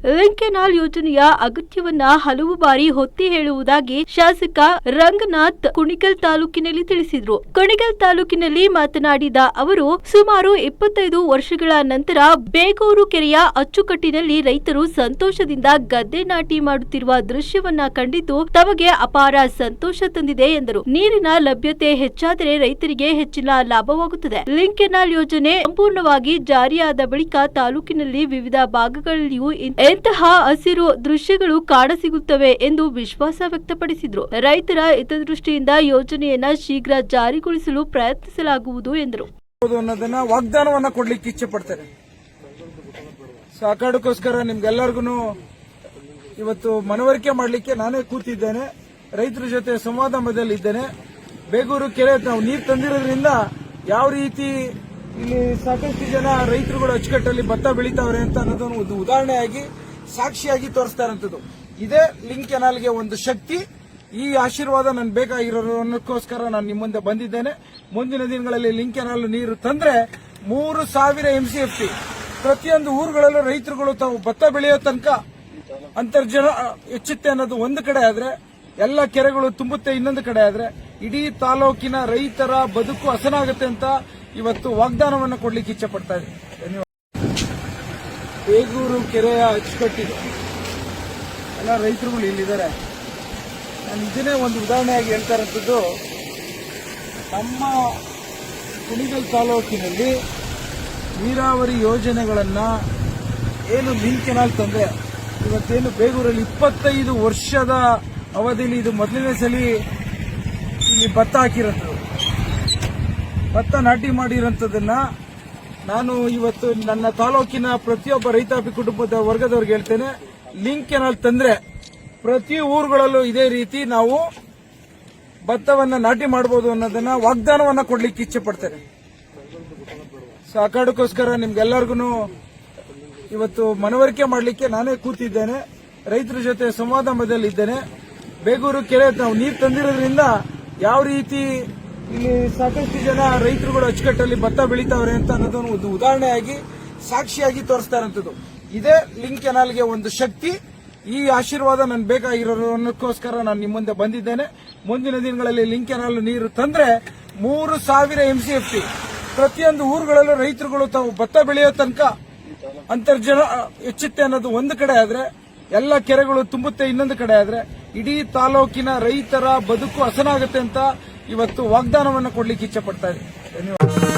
Link canal ಯೋಜನೆಯ ಅಗತ್ಯವನ್ನ ಹಲವು ಬಾರಿ ಒತ್ತಿ ಹೇಳುವುದಾಗಿ ಶಾಸಕ ರಂಗನಾಥ್ ಕುಣಿಗಲ್ ತಾಲೂಕಿನಲ್ಲಿ ತಿಳಿಸಿದರು. ಕುಣಿಗಲ್ ತಾಲೂಕಿನಲ್ಲಿ ಮಾತನಾಡಿದ ಅವರು, ಸುಮಾರು 25 ವರ್ಷಗಳ ನಂತರ ಬೇಗೂರು ಕೆರೆಯ ಅಚ್ಚುಕಟ್ಟಿನಲ್ಲಿ ರೈತರು ಸಂತೋಷದಿಂದ ಗದ್ದೆ ನಾಟಿ ಮಾಡುತ್ತಿರುವ ದೃಶ್ಯವನ್ನ ಕಂಡಿದ್ದು ತಮಗೆ ಅಪಾರ ಸಂತೋಷ ತಂದಿದೆ ಎಂದರು. ನೀರಿನ ಲಭ್ಯತೆ ಹೆಚ್ಚಾದರೆ ರೈತರಿಗೆ ಹೆಚ್ಚಿನ ಲಾಭವಾಗುತ್ತದೆ. ಲಿಂಕ್ ಕೆನಾಲ್ ಯೋಜನೆ ಸಂಪೂರ್ಣವಾಗಿ ಜಾರಿಯಾದ ಬಳಿಕ ತಾಲೂಕಿನಲ್ಲಿ ವಿವಿಧ ಭಾಗಗಳಲ್ಲಿಯೂ ಇಂತಹ ಹಸಿರು ದೃಶ್ಯಗಳು ಕಾಣಸಿಗುತ್ತವೆ ಎಂದು ವಿಶ್ವಾಸ ವ್ಯಕ್ತಪಡಿಸಿದರು. ರೈತರ ಹಿತದೃಷ್ಟಿಯಿಂದ ಯೋಜನೆಯನ್ನ ಶೀಘ್ರ ಜಾರಿಗೊಳಿಸಲು ಪ್ರಯತ್ನಿಸಲಾಗುವುದು ಎಂದರು. ಅನ್ನೋದನ್ನ ವಾಗ್ದಾನವನ್ನ ಕೊಡ್ಲಿಕ್ಕೆ ಇಚ್ಛೆ ಪಡ್ತೇನೆ. ಸೊ ಆ ಕಾರಣಕ್ಕೋಸ್ಕರ ನಿಮ್ಗೆಲ್ಲರಿಗೂ ಇವತ್ತು ಮನವರಿಕೆ ಮಾಡಲಿಕ್ಕೆ ನಾನೇ ಕೂತಿದ್ದೇನೆ. ರೈತರ ಜೊತೆ ಸಂವಾದ ಮಧ್ಯದಲ್ಲಿದ್ದೇನೆ. ಬೇಗೂರು ಕೆರೆ ನಾವು ನೀರು ತಂದಿರೋದ್ರಿಂದ ಯಾವ ರೀತಿ ಇಲ್ಲಿ ಸಾಕಷ್ಟು ಜನ ರೈತರುಗಳು ಅಚ್ಚುಕಟ್ಟಲ್ಲಿ ಭತ್ತ ಬೆಳೀತಾವ್ರೆ ಅಂತ ಅನ್ನೋದನ್ನು ಒಂದು ಉದಾಹರಣೆಯಾಗಿ ಸಾಕ್ಷಿಯಾಗಿ ತೋರಿಸ್ತಾ ಇರೋಂಥದ್ದು. ಇದೇ ಲಿಂಕ್ ಕೆನಾಲ್ಗೆ ಒಂದು ಶಕ್ತಿ. ಈ ಆಶೀರ್ವಾದ ನನ್ಗೆ ಬೇಕಾಗಿರೋದಕ್ಕೋಸ್ಕರ ನಾನು ನಿಮ್ಮ ಮುಂದೆ ಬಂದಿದ್ದೇನೆ. ಮುಂದಿನ ದಿನಗಳಲ್ಲಿ ಲಿಂಕ್ ಕೆನಾಲ್ ನೀರು ತಂದ್ರೆ 3000 MCFT ಪ್ರತಿಯೊಂದು ಊರುಗಳಲ್ಲೂ ರೈತರುಗಳು ತಾವು ಭತ್ತ ಬೆಳೆಯೋ ತನಕ ಅಂತರ್ಜಲ ಹೆಚ್ಚುತ್ತೆ ಅನ್ನೋದು ಒಂದು ಕಡೆ ಆದ್ರೆ, ಎಲ್ಲ ಕೆರೆಗಳು ತುಂಬುತ್ತೆ ಇನ್ನೊಂದು ಕಡೆ ಆದ್ರೆ, ಇಡೀ ತಾಲೂಕಿನ ರೈತರ ಬದುಕು ಹಸನಾಗುತ್ತೆ ಅಂತ ಇವತ್ತು ವಾಗ್ದಾನವನ್ನು ಕೊಡ್ಲಿಕ್ಕೆ ಇಚ್ಛೆ ಪಡ್ತಾ ಇದ್ದೀನಿ. ಧನ್ಯವಾದ. ಬೇಗೂರು ಕೆರೆಯ ಅಚ್ಚುಕಟ್ಟಿದೆ, ಎಲ್ಲ ರೈತರುಗಳು ಇಲ್ಲಿದ್ದಾರೆ. ನಾನು ಇದನ್ನೇ ಒಂದು ಉದಾಹರಣೆಯಾಗಿ ಹೇಳ್ತಾ ಇರೋಂಥದ್ದು. ನಮ್ಮ ಕುಣಿಗಲ್ ತಾಲೂಕಿನಲ್ಲಿ ನೀರಾವರಿ ಯೋಜನೆಗಳನ್ನ ಏನು ಲಿಂಕ್ ಕೆನಾಲ್ ತಂದ್ರೆ, ಇವತ್ತೇನು ಬೇಗೂರಲ್ಲಿ 25 ವರ್ಷದ ಅವಧಿಯಲ್ಲಿ ಇದು ಮೊದಲನೇ ಸಲ ಇಲ್ಲಿ ಭತ್ತ ಹಾಕಿರೋದು, ಭತ್ತ ನಾಟಿ ಮಾಡಿರೋಂಥದ್ದನ್ನ ನಾನು ಇವತ್ತು ನನ್ನ ತಾಲೂಕಿನ ಪ್ರತಿಯೊಬ್ಬ ರೈತಾಪಿ ಕುಟುಂಬದ ವರ್ಗದವ್ರಿಗೆ ಹೇಳ್ತೇನೆ. ಲಿಂಕ್ ಕೆನಾಲ್ ತಂದ್ರೆ ಪ್ರತಿ ಊರುಗಳಲ್ಲೂ ಇದೇ ರೀತಿ ನಾವು ಭತ್ತವನ್ನ ನಾಟಿ ಮಾಡಬಹುದು ಅನ್ನೋದನ್ನ ವಾಗ್ದಾನವನ್ನ ಕೊಡ್ಲಿಕ್ಕೆ ಇಚ್ಛೆ ಪಡ್ತೇನೆ. ಸೊ ಆ ಕಾರಣಕ್ಕೋಸ್ಕರ ನಿಮ್ಗೆಲ್ಲರಿಗೂ ಇವತ್ತು ಮನವರಿಕೆ ಮಾಡಲಿಕ್ಕೆ ನಾನೇ ಕೂತಿದ್ದೇನೆ. ರೈತರ ಜೊತೆ ಸಂವಾದ ಮಧ್ಯದಲ್ಲಿದ್ದೇನೆ. ಬೇಗೂರು ಕೆರೆ ನಾವು ನೀರು ತಂದಿರೋದ್ರಿಂದ ಯಾವ ರೀತಿ ಇಲ್ಲಿ ಸಾಕಷ್ಟು ಜನ ರೈತರುಗಳು ಅಚ್ಚುಕಟ್ಟಲ್ಲಿ ಭತ್ತ ಬೆಳೀತಾವ್ರೆ ಅಂತ ಅನ್ನೋದನ್ನು ಒಂದು ಉದಾಹರಣೆಯಾಗಿ ಸಾಕ್ಷಿಯಾಗಿ ತೋರಿಸ್ತಾ ಇರೋಂಥದ್ದು. ಇದೇ ಲಿಂಕ್ ಕೆನಾಲ್ಗೆ ಒಂದು ಶಕ್ತಿ. ಈ ಆಶೀರ್ವಾದ ನನ್ಗೆ ಬೇಕಾಗಿರೋದಕ್ಕೋಸ್ಕರ ನಾನು ನಿಮ್ಮ ಮುಂದೆ ಬಂದಿದ್ದೇನೆ. ಮುಂದಿನ ದಿನಗಳಲ್ಲಿ ಲಿಂಕ್ ಕೆನಾಲ್ ನೀರು ತಂದ್ರೆ 3000 MCFT ಪ್ರತಿಯೊಂದು ಊರುಗಳಲ್ಲೂ ರೈತರುಗಳು ತಾವು ಭತ್ತ ಬೆಳೆಯೋ ತನಕ ಅಂತರ್ಜಲ ಹೆಚ್ಚುತ್ತೆ ಅನ್ನೋದು ಒಂದು ಕಡೆ ಆದ್ರೆ, ಎಲ್ಲ ಕೆರೆಗಳು ತುಂಬುತ್ತೆ ಇನ್ನೊಂದು ಕಡೆ ಆದ್ರೆ, ಇಡೀ ತಾಲೂಕಿನ ರೈತರ ಬದುಕು ಹಸನಾಗುತ್ತೆ ಅಂತ ಇವತ್ತು ವಾಗ್ದಾನವನ್ನು ಕೊಡ್ಲಿಕ್ಕೆ ಇಚ್ಛೆ ಪಡ್ತಾ ಇದ್ದೀನಿ. ಧನ್ಯವಾದ.